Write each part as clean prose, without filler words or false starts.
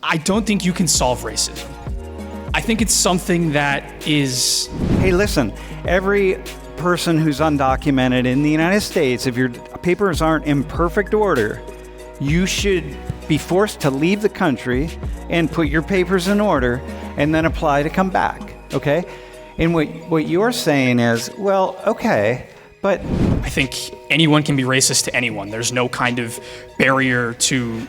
I don't think you can solve racism. I think it's something that is... Hey, listen, every person who's undocumented in the United States, if your papers aren't in perfect order, you should be forced to leave the country and put your papers in order and then apply to come back, okay? And what you're saying is, well, okay, but... I think anyone can be racist to anyone. There's no kind of barrier to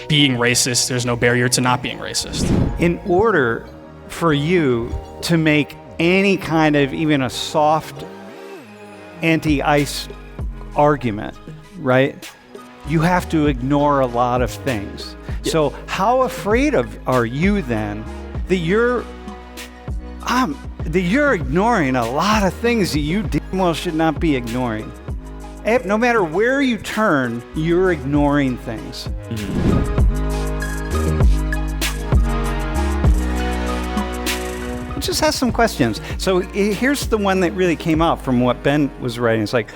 being racist. There's no barrier to not being racist. In order for you to make any kind of even a soft anti-ICE argument, right? You have to ignore a lot of things. Yeah. So how afraid are you then that you're ignoring a lot of things that you damn well should not be ignoring? No matter where you turn, you're ignoring things. Mm-hmm. Just ask some questions. So here's the one that really came out from what Ben was writing. It's like,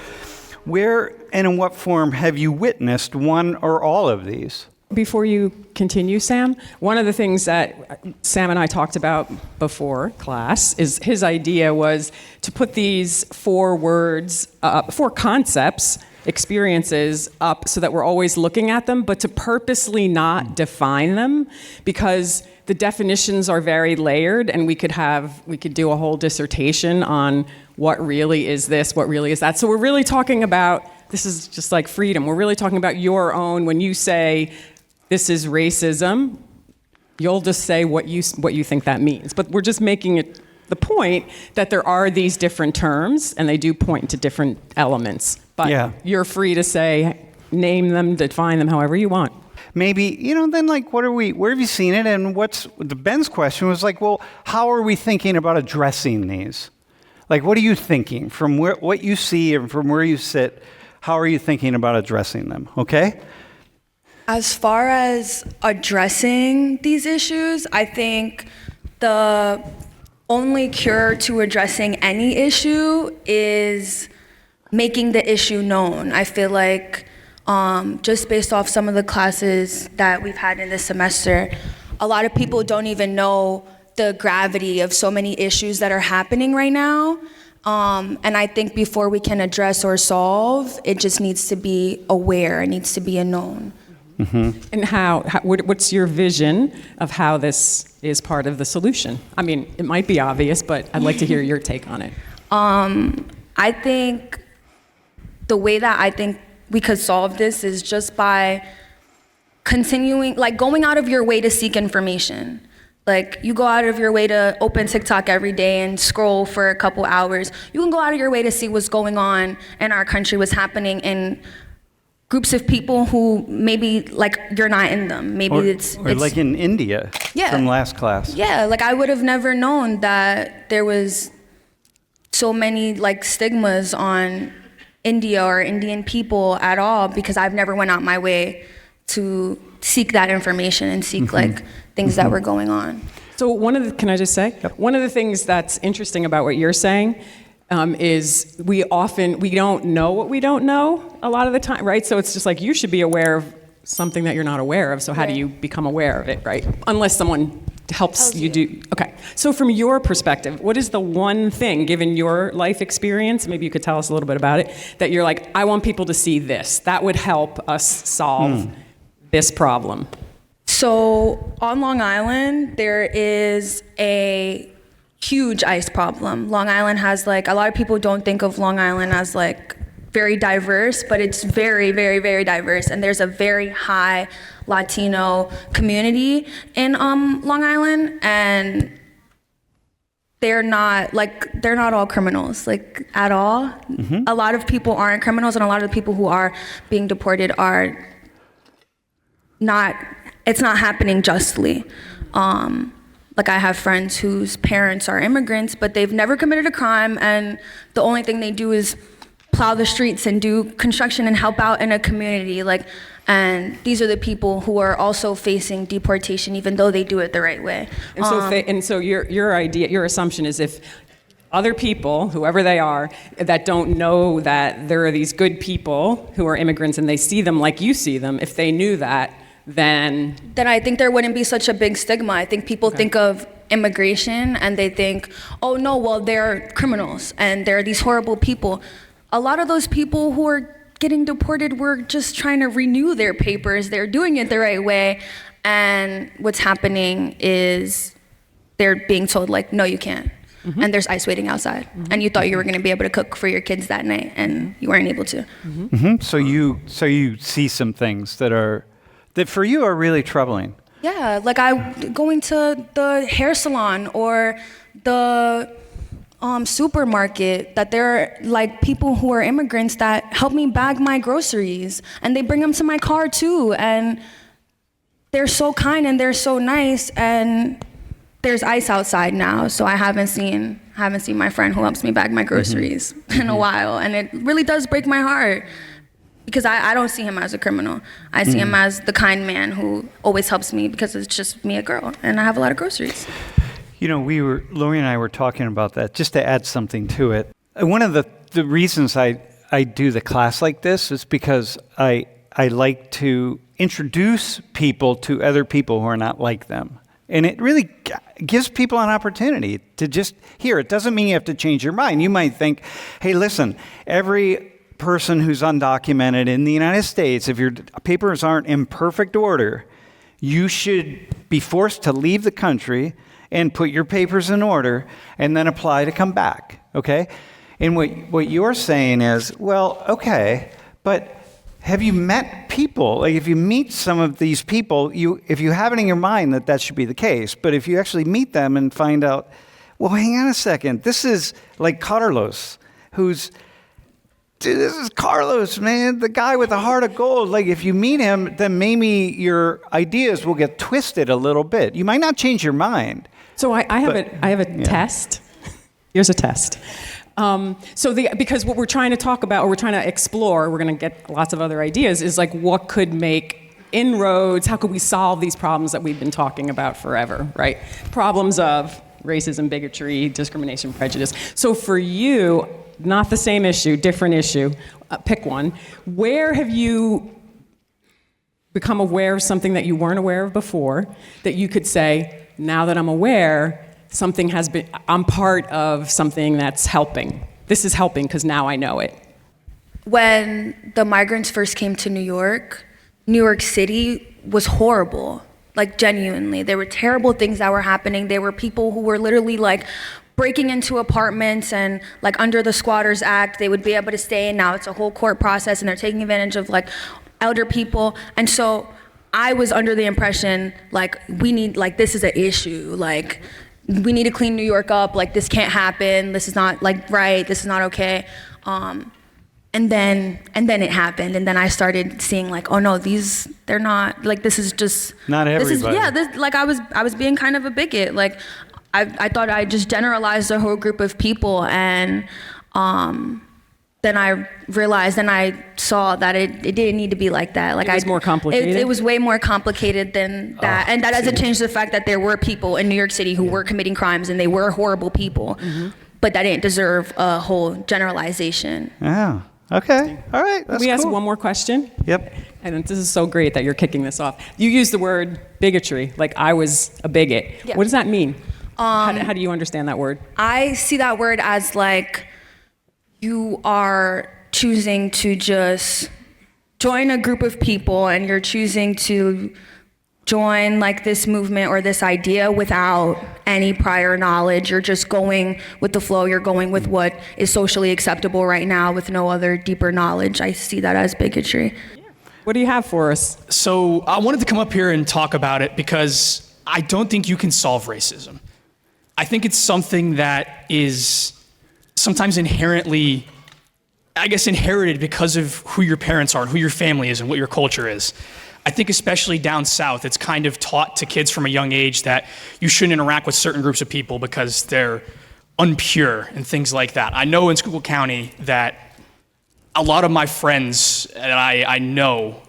where and in what form have you witnessed one or all of these? Before you continue, Sam, one of the things that Sam and I talked about before class is his idea was to put these 4 concepts, experiences up so that we're always looking at them, but to purposely not define them, because the definitions are very layered, and we could do a whole dissertation on what really is this, what really is that. So we're really talking about, this is just like freedom, we're really talking about your own. When you say this is racism, you'll just say what you think that means. But we're just making it the point that there are these different terms, and they do point to different elements. But You're free to say, name them, define them however you want. Maybe, then like, where have you seen it? And Ben's question was like, well, how are we thinking about addressing these? Like, what are you thinking from what you see and from where you sit? How are you thinking about addressing them? Okay? As far as addressing these issues, I think the only cure to addressing any issue is making the issue known. I feel like just based off some of the classes that we've had in this semester, a lot of people don't even know the gravity of so many issues that are happening right now. And I think before we can address or solve, it just needs to be aware, it needs to be a known. Mm-hmm. And what's your vision of how this is part of the solution? I mean, it might be obvious, but I'd like to hear your take on it. I think the way that I think we could solve this is just by continuing, like going out of your way to seek information. Like you go out of your way to open TikTok every day and scroll for a couple hours. You can go out of your way to see what's going on in our country, what's happening in groups of people who maybe like you're not in them. Maybe it's like in India from last class. Yeah, like I would have never known that there was so many like stigmas on India or Indian people at all, because I've never went out my way to seek that information and seek like things that were going on. So can I just say, one of the things that's interesting about what you're saying is we don't know what we don't know a lot of the time, right? So it's just like you should be aware of something that you're not aware of. So how do you become aware of it, right? Unless someone helps you do. Okay. So from your perspective, what is the one thing, given your life experience, maybe you could tell us a little bit about it, that you're like, I want people to see this. That would help us solve this problem. So on Long Island, there is a huge ICE problem. Long Island has like, a lot of people don't think of Long Island as like very diverse, but it's very, very, very diverse. And there's a very high Latino community in Long Island, and they're not all criminals, like at all. Mm-hmm. A lot of people aren't criminals, and a lot of the people who are being deported are not, it's not happening justly. Like I have friends whose parents are immigrants, but they've never committed a crime, and the only thing they do is plow the streets and do construction and help out in a community. And these are the people who are also facing deportation, even though they do it the right way. And so your idea, your assumption is if other people, whoever they are, that don't know that there are these good people who are immigrants and they see them like you see them, if they knew that, then I think there wouldn't be such a big stigma. I think people think of immigration and they think, oh no, well, they're criminals and they're these horrible people. A lot of those people who are getting deported were just trying to renew their papers. They're doing it the right way. And what's happening is they're being told, like, no, you can't. And there's ICE waiting outside. And you thought you were going to be able to cook for your kids that night, and you weren't able to. So you see some things that for you are really troubling. Yeah, like going to the hair salon or the supermarket, that there are like people who are immigrants that help me bag my groceries, and they bring them to my car too, and they're so kind and they're so nice. And there's ICE outside now, so I haven't seen my friend who helps me bag my groceries in a while, and it really does break my heart because I don't see him as a criminal. I see him as the kind man who always helps me because it's just me, a girl, and I have a lot of groceries. You know, Lori and I were talking about that, just to add something to it. One of the reasons I do the class like this is because I like to introduce people to other people who are not like them. And it really gives people an opportunity to just hear. It doesn't mean you have to change your mind. You might think, hey, listen, every person who's undocumented in the United States, if your papers aren't in perfect order, you should be forced to leave the country and put your papers in order and then apply to come back, okay? And what you're saying is, well, okay, but have you met people? Like, if you meet some of these people, if you have it in your mind that should be the case, but if you actually meet them and find out, well, hang on a second, this is like Carlos, this is Carlos, man, the guy with the heart of gold. Like, if you meet him, then maybe your ideas will get twisted a little bit. You might not change your mind. So I have a test. Here's a test. Because what we're trying to talk about, or we're trying to explore, we're going to get lots of other ideas, is like what could make inroads, how could we solve these problems that we've been talking about forever, right? Problems of racism, bigotry, discrimination, prejudice. So for you, not the same issue, different issue, pick one. Where have you become aware of something that you weren't aware of before, that you could say, now that I'm aware, I'm part of something that's helping. This is helping because now I know it. When the migrants first came to New York City was horrible. Like, genuinely. There were terrible things that were happening. There were people who were literally like breaking into apartments, and like under the Squatters Act, they would be able to stay, and now it's a whole court process and they're taking advantage of like elder people. And so I was under the impression like this is an issue. Like, we need to clean New York up, like this can't happen, this is not like right, this is not okay. And then it happened, and then I started seeing like, oh no, they're not, like this is just not everybody. I was being kind of a bigot. Like I thought I just generalized a whole group of people, and then I realized and I saw that it didn't need to be like that. Like, it was more complicated? It was way more complicated than that. And that doesn't change the fact that there were people in New York City who were committing crimes, and they were horrible people. But that didn't deserve a whole generalization. Yeah. Okay. All right. That's Can we ask cool. one more question? Yep. And this is so great that you're kicking this off. You used the word bigotry, like I was a bigot. Yeah. What does that mean? How do you understand that word? I see that word as like, you are choosing to just join a group of people, and you're choosing to join like this movement or this idea without any prior knowledge. You're just going with the flow. You're going with what is socially acceptable right now with no other deeper knowledge. I see that as bigotry. What do you have for us? So I wanted to come up here and talk about it because I don't think you can solve racism. I think it's something that is sometimes inherently, I guess, inherited because of who your parents are and who your family is and what your culture is. I think especially down south, it's kind of taught to kids from a young age that you shouldn't interact with certain groups of people because they're unpure and things like that. I know in Schuylkill County that a lot of my friends that I know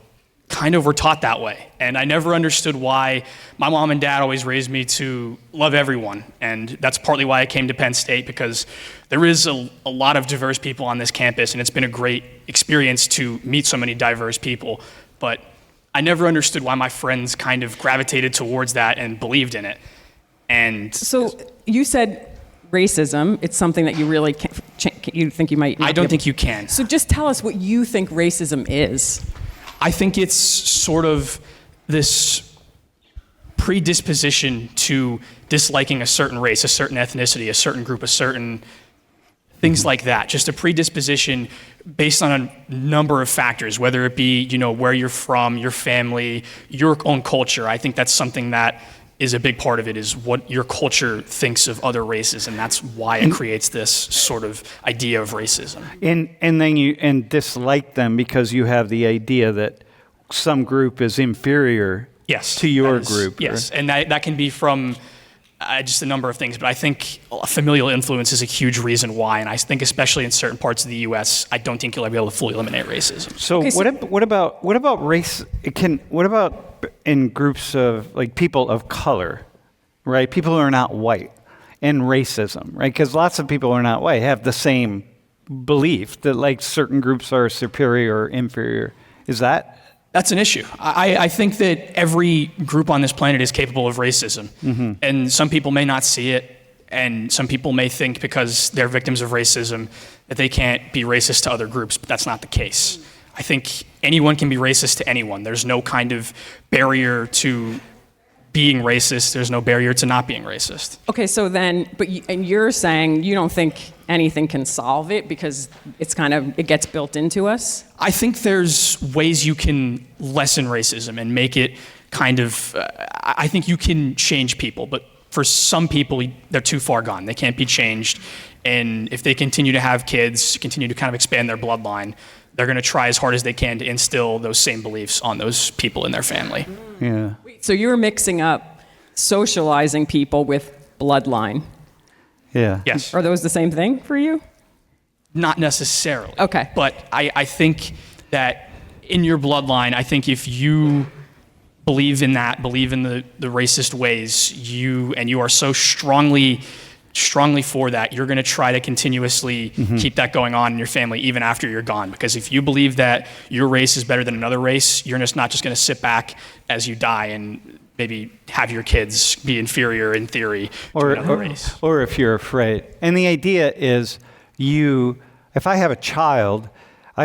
kind of were taught that way. And I never understood why. My mom and dad always raised me to love everyone. And that's partly why I came to Penn State, because there is a lot of diverse people on this campus, and it's been a great experience to meet so many diverse people. But I never understood why my friends kind of gravitated towards that and believed in it. And So you said racism, it's something that you really you think you might not I be don't able- think you can. So just tell us what you think racism is. I think it's sort of this predisposition to disliking a certain race, a certain ethnicity, a certain group, a certain things like that. Just a predisposition based on a number of factors, whether it be, where you're from, your family, your own culture. I think that's something that is a big part of it, is what your culture thinks of other races, and that's why it creates this sort of idea of racism. And then you dislike them because you have the idea that some group is inferior Yes. to your that is- group. Yes, and that can be from just a number of things, but I think familial influence is a huge reason why, and I think especially in certain parts of the U.S., I don't think you'll ever be able to fully eliminate racism. So, Okay, so- what about race? What about in groups of like people of color, right? People who are not white, and racism, right? Because lots of people who are not white have the same belief that like certain groups are superior or inferior. Is that? That's an issue. I think that every group on this planet is capable of racism. And some people may not see it, and some people may think because they're victims of racism that they can't be racist to other groups, but that's not the case. I think anyone can be racist to anyone. There's no kind of barrier to being racist. There's no barrier to not being racist. Okay, so then, and you're saying you don't think anything can solve it because it gets built into us? I think there's ways you can lessen racism and make it kind of, I think you can change people, but for some people, they're too far gone. They can't be changed. And if they continue to have kids, continue to kind of expand their bloodline, they're going to try as hard as they can to instill those same beliefs on those people in their family. Yeah. So you're mixing up socializing people with bloodline. Yeah. Yes. Are those the same thing for you? Not necessarily. Okay. But I think that in your bloodline, I think if you believe in that, believe in the racist ways, you are so strongly for that, you're going to try to continuously keep that going on in your family even after you're gone. Because if you believe that your race is better than another race, you're just not just going to sit back as you die and maybe have your kids be inferior in theory to another race. Or if you're afraid. And the idea is if I have a child, I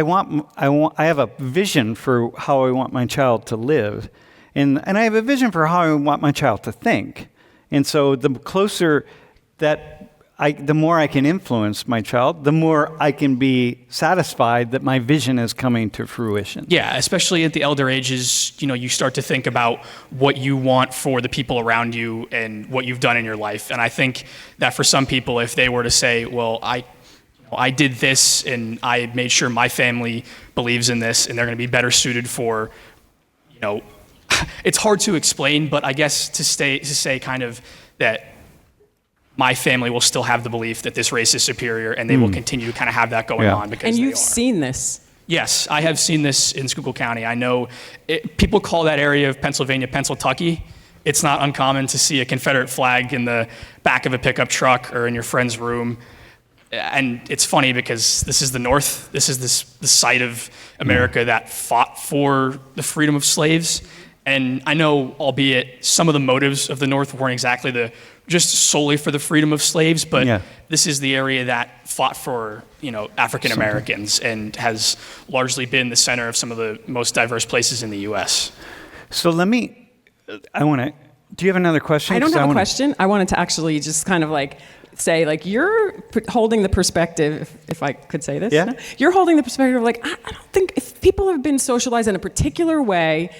have a vision for how I want my child to live. And I have a vision for how I want my child to think. And so the closer the more I can influence my child, the more I can be satisfied that my vision is coming to fruition. Yeah, especially at the elder ages, you start to think about what you want for the people around you and what you've done in your life. And I think that for some people, if they were to say, well, I did this and I made sure my family believes in this and they're going to be better suited for, it's hard to explain, but I guess to say kind of that my family will still have the belief that this race is superior, and they will continue to kind of have that going on because And they you've are. seen this. Yes, I have seen this in Schuylkill County. I know people call that area of Pennsylvania Pennsyltucky. It's not uncommon to see a Confederate flag in the back of a pickup truck or in your friend's room. And it's funny because this is the North. This is the site of America that fought for the freedom of slaves. And I know, albeit some of the motives of the North weren't exactly just solely for the freedom of slaves, but this is the area that fought for, African Americans and has largely been the center of some of the most diverse places in the U.S. So do you have another question? I don't 'Cause have a wanna- question. I wanted to actually just kind of say, you're holding the perspective, if I could say this. Yeah. No? You're holding the perspective of I don't think if people have been socialized in a particular way,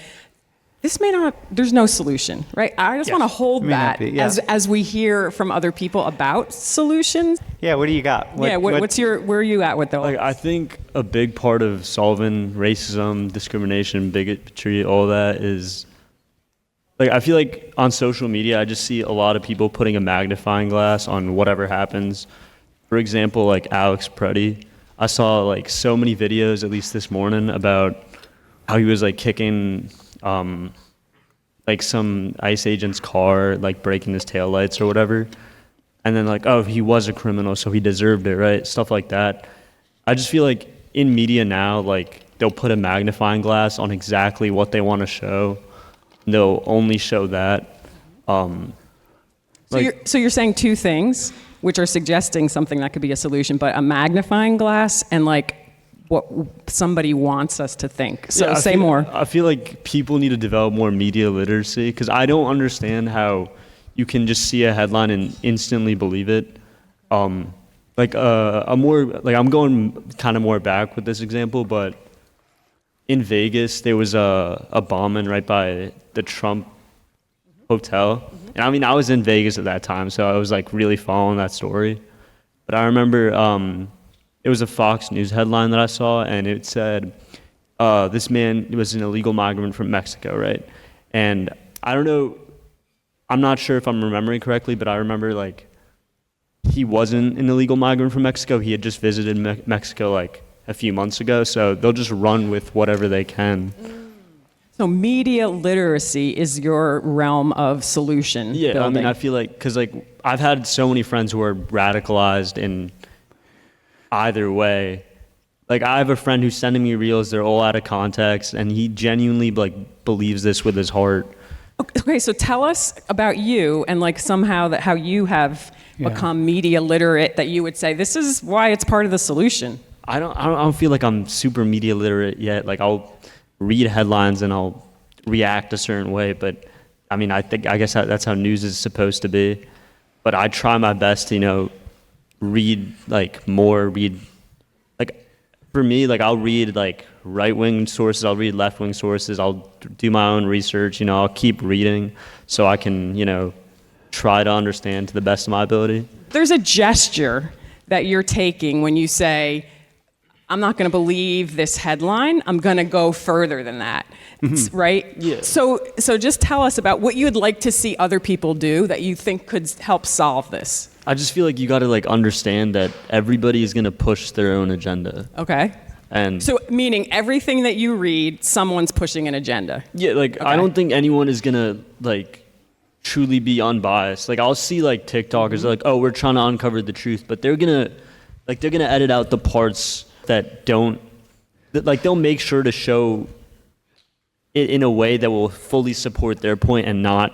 there's no solution, right? I just Yes. want to hold May not that be, yeah. as we hear from other people about solutions. Yeah, what do you got? where are you at with those? I think a big part of solving racism, discrimination, bigotry, all that is, I feel like on social media, I just see a lot of people putting a magnifying glass on whatever happens. For example, Alex Preddy, I saw so many videos, at least this morning, about how he was kicking some ICE agent's car, breaking his taillights or whatever. And then he was a criminal, so he deserved it, right? Stuff like that. I just feel in media now, they'll put a magnifying glass on exactly what they want to show. They'll only show that. So you're saying two things, which are suggesting something that could be a solution, but a magnifying glass and like what somebody wants us to think. So Yeah, say more. I feel like people need to develop more media literacy because I don't understand how you can just see a headline and instantly believe it. I'm going kind of more back with this example, but in Vegas there was a bombing right by the Trump hotel. And I mean, I was in Vegas at that time, so I was like really following that story. But I remember it was a Fox News headline that I saw, and it said, this man was an illegal migrant from Mexico, right? And I don't know, I'm not sure if I'm remembering correctly, but I remember like he wasn't an illegal migrant from Mexico. He had just visited Mexico like a few months ago, so they'll just run with whatever they can. So media literacy is your realm of solution Yeah, building. I mean, I feel like, because like I've had so many friends who are radicalized in either way. Like I have a friend who's sending me reels, they're all out of context, and he genuinely like believes this with his heart. Okay, so tell us about you and like somehow that how you have become media literate, that you would say this is why it's part of the solution. I don't feel like I'm super media literate yet. Like I'll read headlines and I'll react a certain way, but I mean, I guess that's how news is supposed to be. But I try my best to, read like for me, like I'll read like right-wing sources, I'll read left-wing sources, I'll do my own research, I'll keep reading so I can, try to understand to the best of my ability. There's a gesture that you're taking when you say, I'm not going to believe this headline. I'm going to go further than that, right? Yeah. So just tell us about what you would like to see other people do that you think could help solve this. I just feel like you got to like understand that everybody is going to push their own agenda. Okay. And So meaning everything that you read, someone's pushing an agenda. yeah, like I don't think anyone is going to like truly be unbiased. Like I'll see like TikTokers like, oh, we're trying to uncover the truth, but they're going to edit out the parts that don't, like they'll make sure to show it in a way that will fully support their point and not,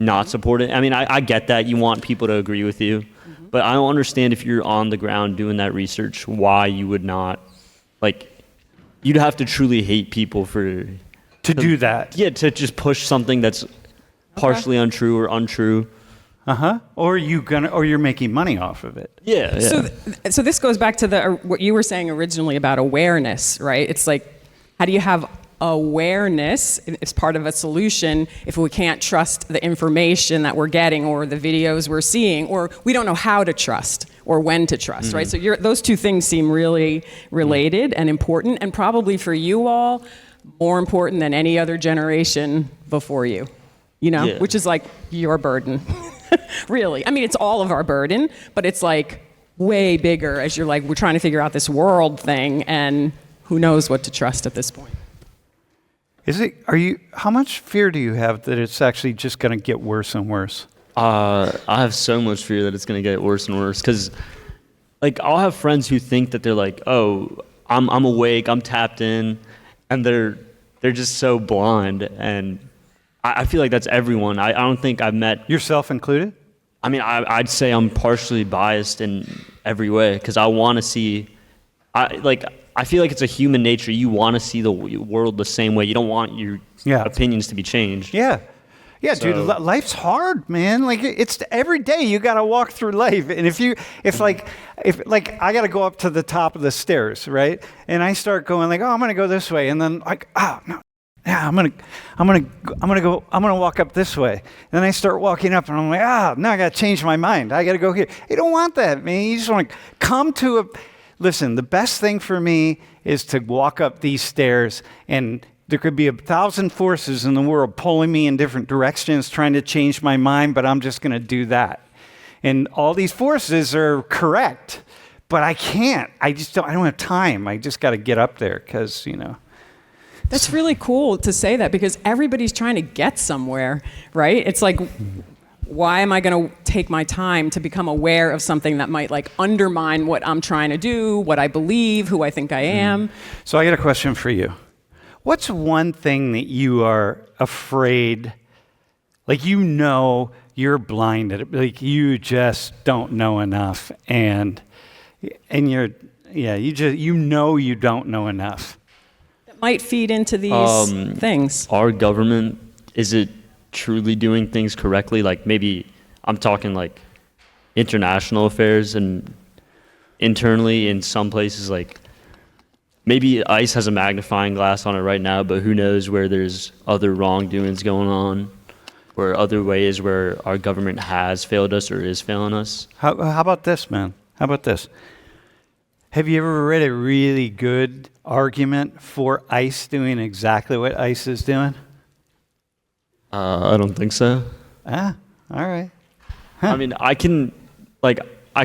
not support it. I mean, I get that you want people to agree with you, but I don't understand if you're on the ground doing that research, why you would not, like, you'd have to truly hate people to do that. Yeah, to just push something that's partially untrue or untrue. Or you're making money off of it. Yeah. So this goes back to what you were saying originally about awareness, right? It's like, how do you have awareness as part of a solution if we can't trust the information that we're getting or the videos we're seeing, or we don't know how to trust or when to trust, right? So those two things seem really related and important, and probably for you all, more important than any other generation before you, which is like your burden. Really. I mean, it's all of our burden, but it's like way bigger as you're like, we're trying to figure out this world thing, and who knows what to trust at this point. How much fear do you have that it's actually just going to get worse and worse? I have so much fear that it's going to get worse and worse because, like, I'll have friends who think that they're like, oh, I'm awake, I'm tapped in, and they're just so blind. And I feel like that's everyone. I don't think I've met Yourself included? I mean, I'd say I'm partially biased in every way because I want to see. I feel like it's a human nature. You want to see the world the same way. You don't want your opinions to be changed. Yeah, dude. Life's hard, man. Like it's every day you got to walk through life. And if I got to go up to the top of the stairs, right? And I start going like, oh, I'm gonna go this way, and then like, oh no. Yeah, I'm gonna walk up this way. And then I start walking up, and I'm like, now I gotta change my mind. I gotta go here. You don't want that, man. You just want to come to a. Listen, the best thing for me is to walk up these stairs, and there could be 1,000 forces in the world pulling me in different directions, trying to change my mind, but I'm just gonna do that. And all these forces are correct, but I can't. I don't have time. I just got to get up there because. That's really cool to say that because everybody's trying to get somewhere, right? It's like why am I going to take my time to become aware of something that might like undermine what I'm trying to do, what I believe, who I think I am? So I got a question for you. What's one thing that you are afraid, like you're blinded, like you just don't know enough, and you don't know enough. That might feed into these things. Our government, is it truly doing things correctly? Like maybe I'm talking like international affairs and internally in some places, like maybe ICE has a magnifying glass on it right now, but who knows where there's other wrongdoings going on, or other ways where our government has failed us or is failing us. How about this, man? How about this? Have you ever read a really good argument for ICE doing exactly what ICE is doing? I don't think so. All right. I mean, I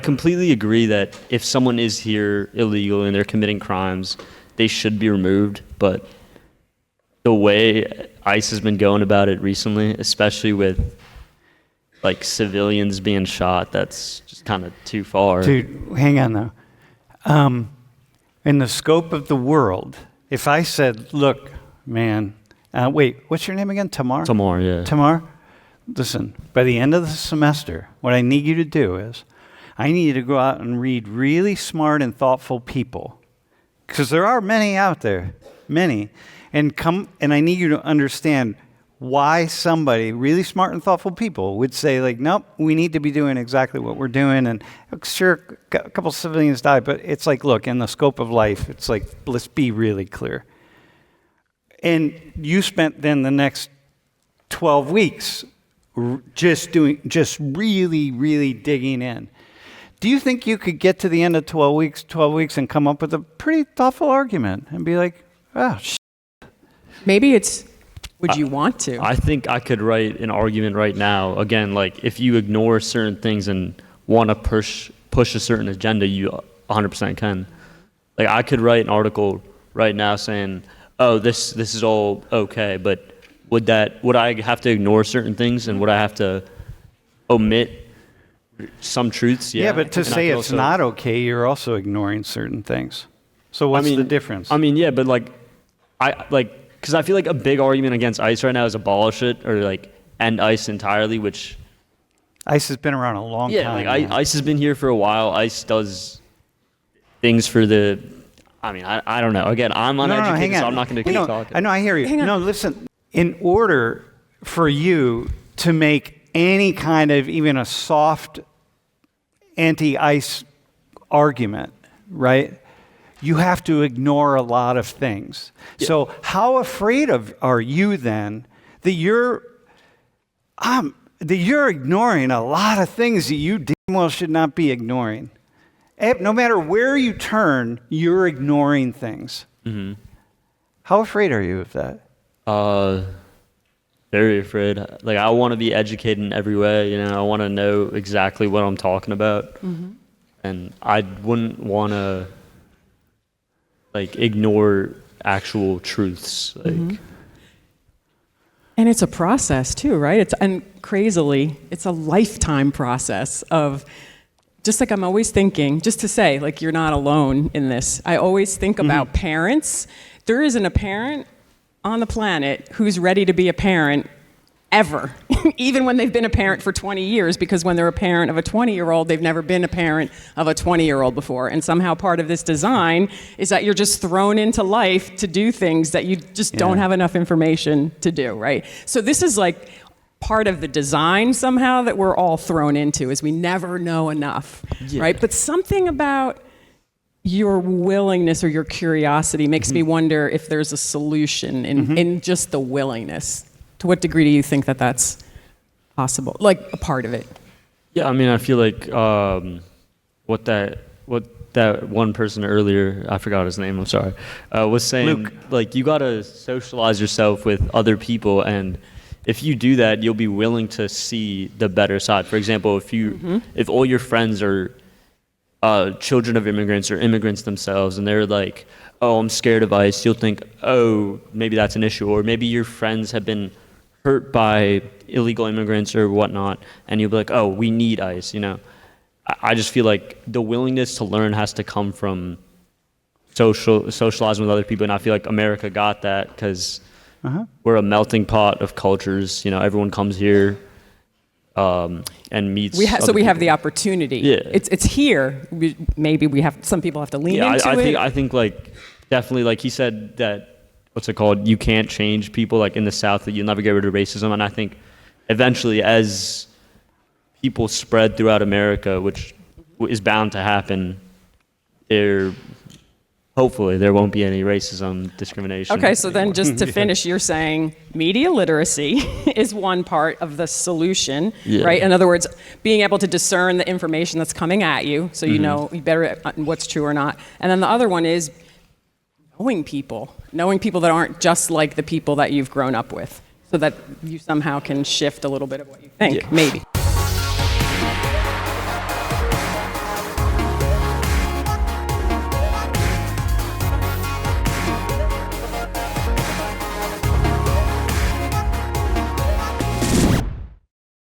completely agree that if someone is here illegal and they're committing crimes, they should be removed. But the way ICE has been going about it recently, especially with like civilians being shot, that's just kind of too far. Dude, hang on though. In the scope of the world, if I said, look, man, wait, what's your name again? Tamar? Tamar, yeah. Tamar, listen, by the end of the semester, what I need you to do is, I need you to go out and read really smart and thoughtful people, because there are many out there, many, and I need you to understand why somebody, really smart and thoughtful people, would say, like, nope, we need to be doing exactly what we're doing. And sure, a couple civilians died, but it's like, look, in the scope of life, it's like, let's be really clear. And you spent then the next 12 weeks just really, really digging in. Do you think you could get to the end of 12 weeks and come up with a pretty thoughtful argument and be like, Maybe it's, would you want to? I think I could write an argument right now. Again, like if you ignore certain things and want to push a certain agenda, you 100% can. Like I could write an article right now saying, "Oh, this is all okay," but would I have to ignore certain things, and would I have to omit some truths? Yeah, but to say it's not okay, you're also ignoring certain things. So what's the difference? I mean, yeah, but because I feel like a big argument against ICE right now is abolish it or like end ICE entirely, which ICE has been around a long time. Yeah, like ICE has been here for a while. ICE does things for the. I mean, I don't know. Again, I'm uneducated, so I'm not going to keep talking. I know, I hear you. No, listen. In order for you to make any kind of even a soft anti-ICE argument, right? You have to ignore a lot of things. Yeah. So how afraid are you then that you're ignoring a lot of things that you damn well should not be ignoring? No matter where you turn, you're ignoring things. Mm-hmm. How afraid are you of that? Very afraid. Like I want to be educated in every way. You know, I want to know exactly what I'm talking about, and I wouldn't want to like ignore actual truths. Like, and it's a process too, right? And crazily, it's a lifetime process of. Just like I'm always thinking, just to say, like, you're not alone in this. I always think about parents. There isn't a parent on the planet who's ready to be a parent ever, even when they've been a parent for 20 years, because when they're a parent of a 20-year-old, they've never been a parent of a 20-year-old before. And somehow part of this design is that you're just thrown into life to do things that you just don't have enough information to do, right? So this is like part of the design somehow that we're all thrown into is we never know enough, right? But something about your willingness or your curiosity makes me wonder if there's a solution in just the willingness. To what degree do you think that that's possible? Like a part of it? Yeah, I mean, I feel like what that one person earlier, I forgot his name, I'm sorry, was saying, Luke. Like you gotta socialize yourself with other people, and if you do that, you'll be willing to see the better side. For example, if all your friends are children of immigrants or immigrants themselves, and they're like, "Oh, I'm scared of ICE," you'll think, "Oh, maybe that's an issue," or maybe your friends have been hurt by illegal immigrants or whatnot, and you'll be like, oh, we need ICE, you know. I just feel like the willingness to learn has to come from socializing with other people, and I feel like America got that because we're a melting pot of cultures. You know, everyone comes here and meets. So we have the opportunity. Yeah. It's here. Maybe some people have to lean into it. I think like definitely like he said that. What's it called? You can't change people like in the South, that you'll never get rid of racism. And I think eventually as people spread throughout America, which is bound to happen, hopefully there won't be any racism, discrimination. Okay, so then just to finish, you're saying media literacy is one part of the solution, right? In other words, being able to discern the information that's coming at you, so you know better what's true or not. And then the other one is knowing people that aren't just like the people that you've grown up with, so that you somehow can shift a little bit of what you think, maybe.